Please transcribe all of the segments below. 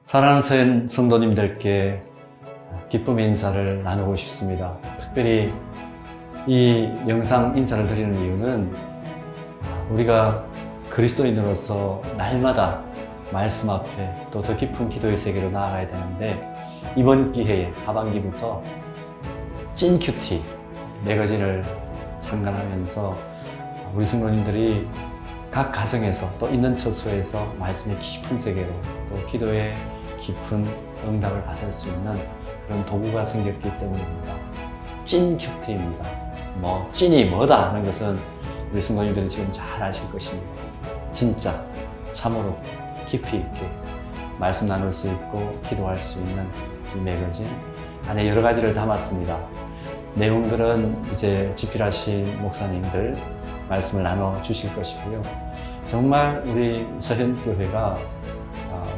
사랑하는 성도님들께 기쁨의 인사를 나누고 싶습니다. 특별히 이 영상 인사를 드리는 이유는 우리가 그리스도인으로서 날마다 말씀 앞에 또 더 깊은 기도의 세계로 나아가야 되는데, 이번 기회에 하반기부터 찐 큐티 매거진을 창간하면서 우리 성도님들이 각 가정에서 또 있는 처소에서 말씀의 깊은 세계로 또 기도의 깊은 응답을 받을 수 있는 그런 도구가 생겼기 때문입니다. 찐 큐티입니다. 찐이 뭐다 하는 것은 우리 성도님들이 지금 잘 아실 것입니다. 진짜 참으로 깊이 있게 말씀 나눌 수 있고 기도할 수 있는 이 매거진 안에 여러 가지를 담았습니다. 내용들은 이제 집필하신 목사님들 말씀을 나눠 주실 것이고요. 정말 우리 서현교회가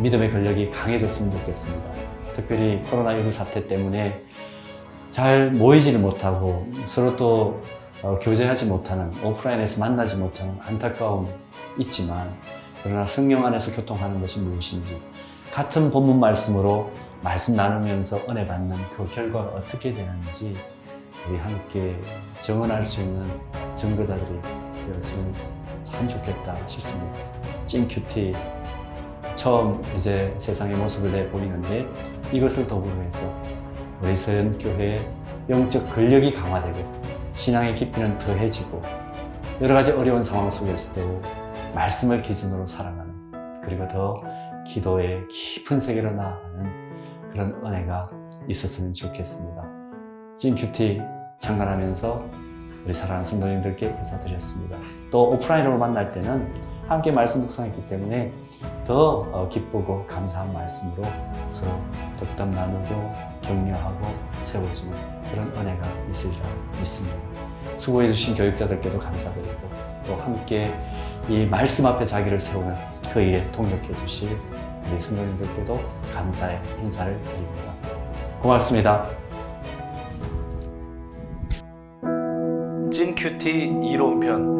믿음의 권력이 강해졌으면 좋겠습니다. 특별히 코로나19 사태 때문에 잘 모이지를 못하고 서로 또 교제하지 못하는, 오프라인에서 만나지 못하는 안타까움이 있지만, 그러나 성령 안에서 교통하는 것이 무엇인지, 같은 본문 말씀으로 말씀 나누면서 은혜 받는 그 결과가 어떻게 되는지 우리 함께 증언할 수 있는 증거자들이 되었으면 참 좋겠다 싶습니다. 찐 큐티 처음 이제 세상의 모습을 내보이는데, 이것을 도구로 해서 우리 서현교회의 영적 근력이 강화되고 신앙의 깊이는 더해지고 여러 가지 어려운 상황 속에서도 말씀을 기준으로 살아가는, 그리고 더 기도의 깊은 세계로 나아가는 그런 은혜가 있었으면 좋겠습니다. 찐 큐티 창간하면서 우리 사랑하는 성도님들께 인사드렸습니다. 또 오프라인으로 만날 때는 함께 말씀 묵상했기 때문에 더 기쁘고 감사한 말씀으로 서로 덕담 나누고 격려하고 세워주는 그런 은혜가 있으리라 믿습니다. 수고해 주신 교육자들께도 감사드리고, 또 함께 이 말씀 앞에 자기를 세우는 그 일에 동력해 주실 우리 성도님들께도 감사의 인사를 드립니다. 고맙습니다. 찐 큐티 이론편.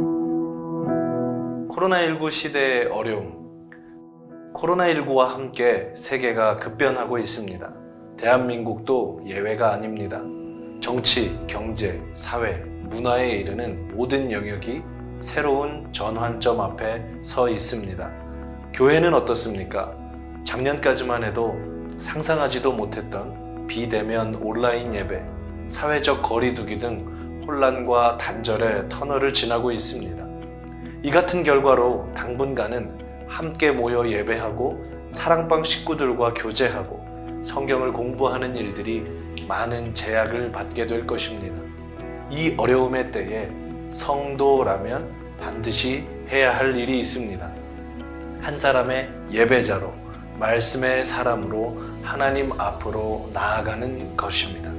코로나19 시대의 어려움. 코로나19와 함께 세계가 급변하고 있습니다. 대한민국도 예외가 아닙니다. 정치, 경제, 사회, 문화에 이르는 모든 영역이 새로운 전환점 앞에 서 있습니다. 교회는 어떻습니까? 작년까지만 해도 상상하지도 못했던 비대면 온라인 예배, 사회적 거리두기 등 혼란과 단절의 터널을 지나고 있습니다. 이 같은 결과로 당분간은 함께 모여 예배하고 사랑방 식구들과 교제하고 성경을 공부하는 일들이 많은 제약을 받게 될 것입니다. 이 어려움의 때에 성도라면 반드시 해야 할 일이 있습니다. 한 사람의 예배자로, 말씀의 사람으로 하나님 앞으로 나아가는 것입니다.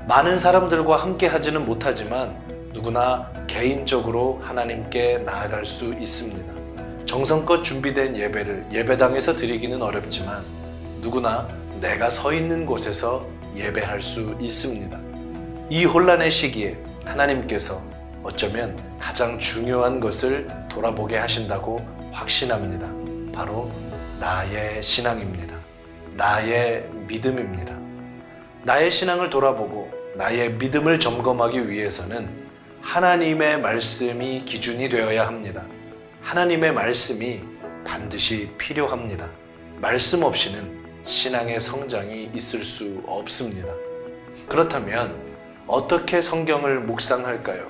많은 사람들과 함께 하지는 못하지만 누구나 개인적으로 하나님께 나아갈 수 있습니다. 정성껏 준비된 예배를 예배당에서 드리기는 어렵지만 누구나 내가 서 있는 곳에서 예배할 수 있습니다. 이 혼란의 시기에 하나님께서 어쩌면 가장 중요한 것을 돌아보게 하신다고 확신합니다. 바로 나의 신앙입니다. 나의 믿음입니다. 나의 신앙을 돌아보고 나의 믿음을 점검하기 위해서는 하나님의 말씀이 기준이 되어야 합니다. 하나님의 말씀이 반드시 필요합니다. 말씀 없이는 신앙의 성장이 있을 수 없습니다. 그렇다면 어떻게 성경을 묵상할까요?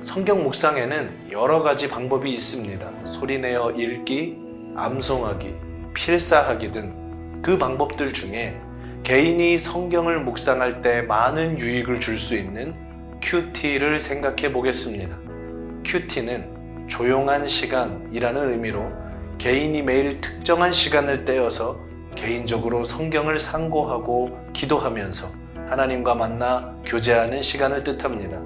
성경 묵상에는 여러 가지 방법이 있습니다. 소리내어 읽기, 암송하기, 필사하기 등 그 방법들 중에 개인이 성경을 묵상할 때 많은 유익을 줄 수 있는 큐티를 생각해 보겠습니다. 큐티는 조용한 시간이라는 의미로 개인이 매일 특정한 시간을 떼어서 개인적으로 성경을 상고하고 기도하면서 하나님과 만나 교제하는 시간을 뜻합니다.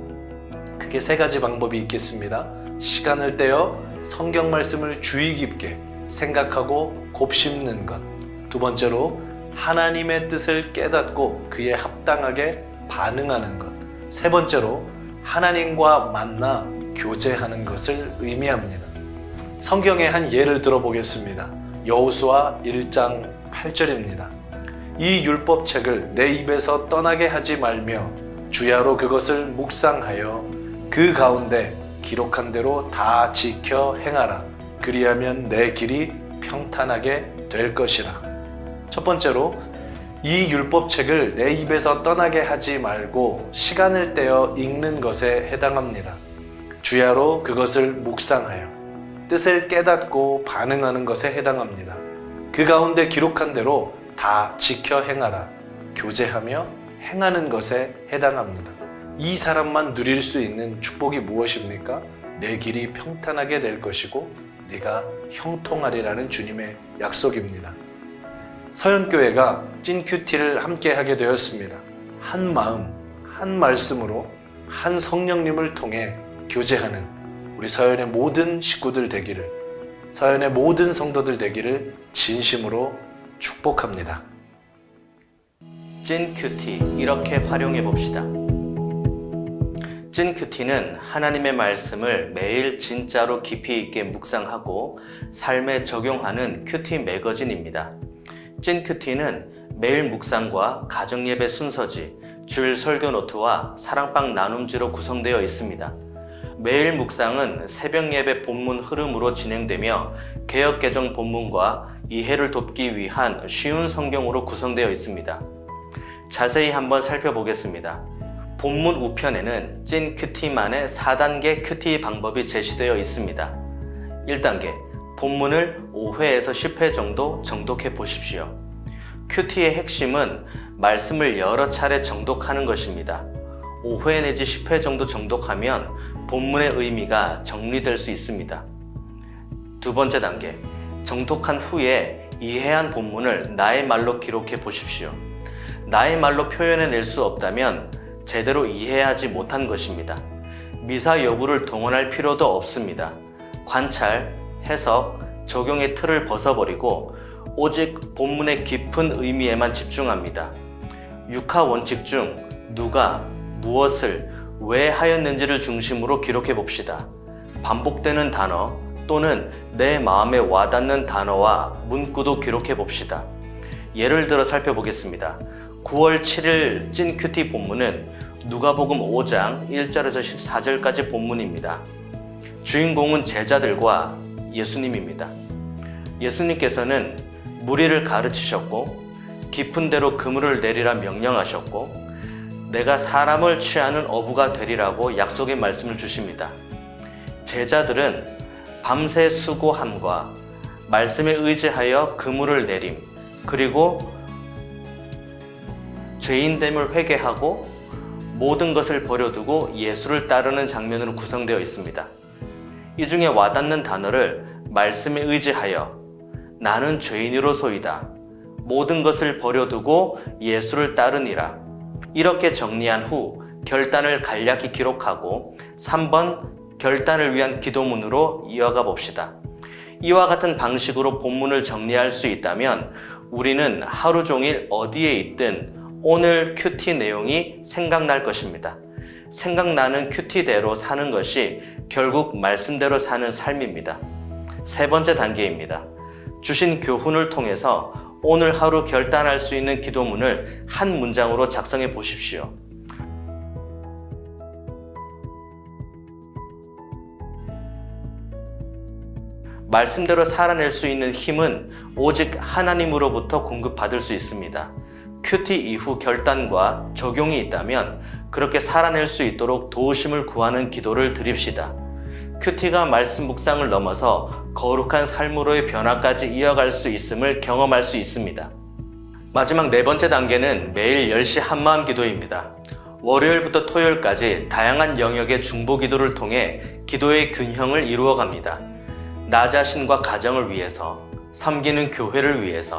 크게 세 가지 방법이 있겠습니다. 시간을 떼어 성경 말씀을 주의 깊게 생각하고 곱씹는 것. 두 번째로 하나님의 뜻을 깨닫고 그에 합당하게 반응하는 것. 세 번째로 하나님과 만나 교제하는 것을 의미합니다. 성경의 한 예를 들어보겠습니다. 여호수아 1장 8절입니다. 이 율법책을 내 입에서 떠나게 하지 말며 주야로 그것을 묵상하여 그 가운데 기록한 대로 다 지켜 행하라. 그리하면 내 길이 평탄하게 될 것이라. 첫 번째로 이 율법책을 내 입에서 떠나게 하지 말고 시간을 떼어 읽는 것에 해당합니다. 주야로 그것을 묵상하여 뜻을 깨닫고 반응하는 것에 해당합니다. 그 가운데 기록한 대로 다 지켜 행하라. 교제하며 행하는 것에 해당합니다. 이 사람만 누릴 수 있는 축복이 무엇입니까? 내 길이 평탄하게 될 것이고 네가 형통하리라는 주님의 약속입니다. 서연교회가 찐큐티를 함께 하게 되었습니다. 한 마음, 한 말씀으로 한 성령님을 통해 교제하는 우리 서연의 모든 식구들 되기를, 서연의 모든 성도들 되기를 진심으로 축복합니다. 찐 큐티 이렇게 활용해 봅시다. 찐 큐티는 하나님의 말씀을 매일 진짜로 깊이 있게 묵상하고 삶에 적용하는 큐티 매거진입니다. 찐 큐티는 매일 묵상과 가정예배 순서지, 주일 설교 노트와 사랑방 나눔지로 구성되어 있습니다. 매일 묵상은 새벽 예배 본문 흐름으로 진행되며 개역개정 본문과 이해를 돕기 위한 쉬운 성경으로 구성되어 있습니다. 자세히 한번 살펴보겠습니다. 본문 우편에는 찐 큐티만의 4단계 큐티 방법이 제시되어 있습니다. 1단계, 본문을 5회에서 10회 정도 정독해 보십시오. 큐티의 핵심은 말씀을 여러 차례 정독하는 것입니다. 5회 내지 10회 정도 정독하면 본문의 의미가 정리될 수 있습니다. 두 번째 단계, 정독한 후에 이해한 본문을 나의 말로 기록해 보십시오. 나의 말로 표현해낼 수 없다면 제대로 이해하지 못한 것입니다. 미사 여부를 동원할 필요도 없습니다. 관찰, 해석, 적용의 틀을 벗어버리고 오직 본문의 깊은 의미에만 집중합니다. 육하 원칙 중 누가 무엇을 왜 하였는지를 중심으로 기록해 봅시다. 반복되는 단어 또는 내 마음에 와닿는 단어와 문구도 기록해 봅시다. 예를 들어 살펴보겠습니다. 9월 7일 찐 큐티 본문은 누가복음 5장 1절에서 14절까지 본문입니다. 주인공은 제자들과 예수님입니다. 예수님께서는 무리를 가르치셨고 깊은 데로 그물을 내리라 명령하셨고 내가 사람을 취하는 어부가 되리라고 약속의 말씀을 주십니다. 제자들은 밤새 수고함과 말씀에 의지하여 그물을 내림, 그리고 죄인됨을 회개하고 모든 것을 버려두고 예수를 따르는 장면으로 구성되어 있습니다. 이 중에 와닿는 단어를 말씀에 의지하여 나는 죄인으로소이다, 모든 것을 버려두고 예수를 따르니라, 이렇게 정리한 후 결단을 간략히 기록하고 3번 결단을 위한 기도문으로 이어가 봅시다. 이와 같은 방식으로 본문을 정리할 수 있다면 우리는 하루 종일 어디에 있든 오늘 큐티 내용이 생각날 것입니다. 생각나는 큐티대로 사는 것이 결국 말씀대로 사는 삶입니다. 세 번째 단계입니다. 주신 교훈을 통해서 오늘 하루 결단할 수 있는 기도문을 한 문장으로 작성해 보십시오. 말씀대로 살아낼 수 있는 힘은 오직 하나님으로부터 공급받을 수 있습니다. 큐티 이후 결단과 적용이 있다면 그렇게 살아낼 수 있도록 도우심을 구하는 기도를 드립시다. 큐티가 말씀 묵상을 넘어서 거룩한 삶으로의 변화까지 이어갈 수 있음을 경험할 수 있습니다. 마지막 네 번째 단계는 매일 10시 한마음 기도입니다. 월요일부터 토요일까지 다양한 영역의 중보 기도를 통해 기도의 균형을 이루어갑니다. 나 자신과 가정을 위해서, 섬기는 교회를 위해서,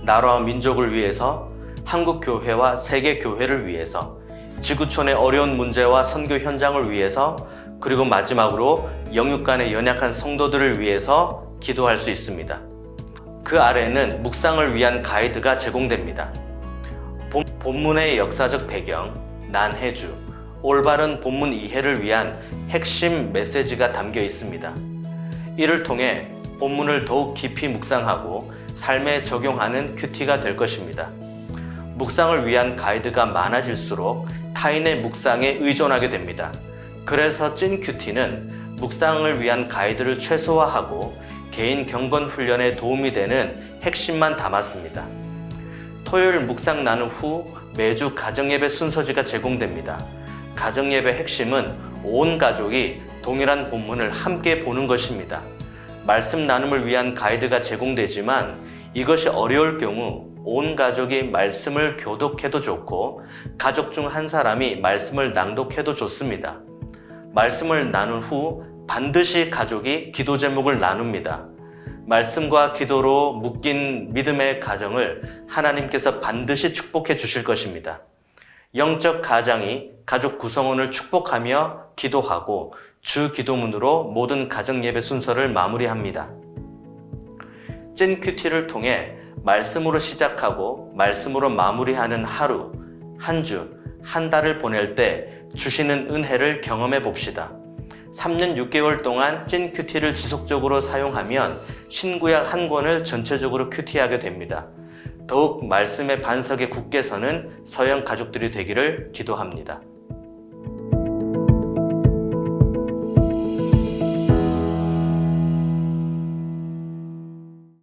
나라와 민족을 위해서, 한국 교회와 세계 교회를 위해서, 지구촌의 어려운 문제와 선교 현장을 위해서, 그리고 마지막으로 영육 간의 연약한 성도들을 위해서 기도할 수 있습니다. 그 아래에는 묵상을 위한 가이드가 제공됩니다. 본문의 역사적 배경, 난해주, 올바른 본문 이해를 위한 핵심 메시지가 담겨 있습니다. 이를 통해 본문을 더욱 깊이 묵상하고 삶에 적용하는 큐티가 될 것입니다. 묵상을 위한 가이드가 많아질수록 타인의 묵상에 의존하게 됩니다. 그래서 찐 큐티는 묵상을 위한 가이드를 최소화하고 개인 경건 훈련에 도움이 되는 핵심만 담았습니다. 토요일 묵상 나눔 후 매주 가정예배 순서지가 제공됩니다. 가정예배 핵심은 온 가족이 동일한 본문을 함께 보는 것입니다. 말씀 나눔을 위한 가이드가 제공되지만 이것이 어려울 경우 온 가족이 말씀을 교독해도 좋고 가족 중 한 사람이 말씀을 낭독해도 좋습니다. 말씀을 나눈 후 반드시 가족이 기도 제목을 나눕니다. 말씀과 기도로 묶인 믿음의 가정을 하나님께서 반드시 축복해 주실 것입니다. 영적 가장이 가족 구성원을 축복하며 기도하고 주 기도문으로 모든 가정 예배 순서를 마무리합니다. 찐 큐티를 통해 말씀으로 시작하고 말씀으로 마무리하는 하루, 한 주, 한 달을 보낼 때 주시는 은혜를 경험해 봅시다. 3년 6개월 동안 찐 큐티를 지속적으로 사용하면 신구약 한 권을 전체적으로 큐티하게 됩니다. 더욱 말씀의 반석에 굳게 서는 서영 가족들이 되기를 기도합니다.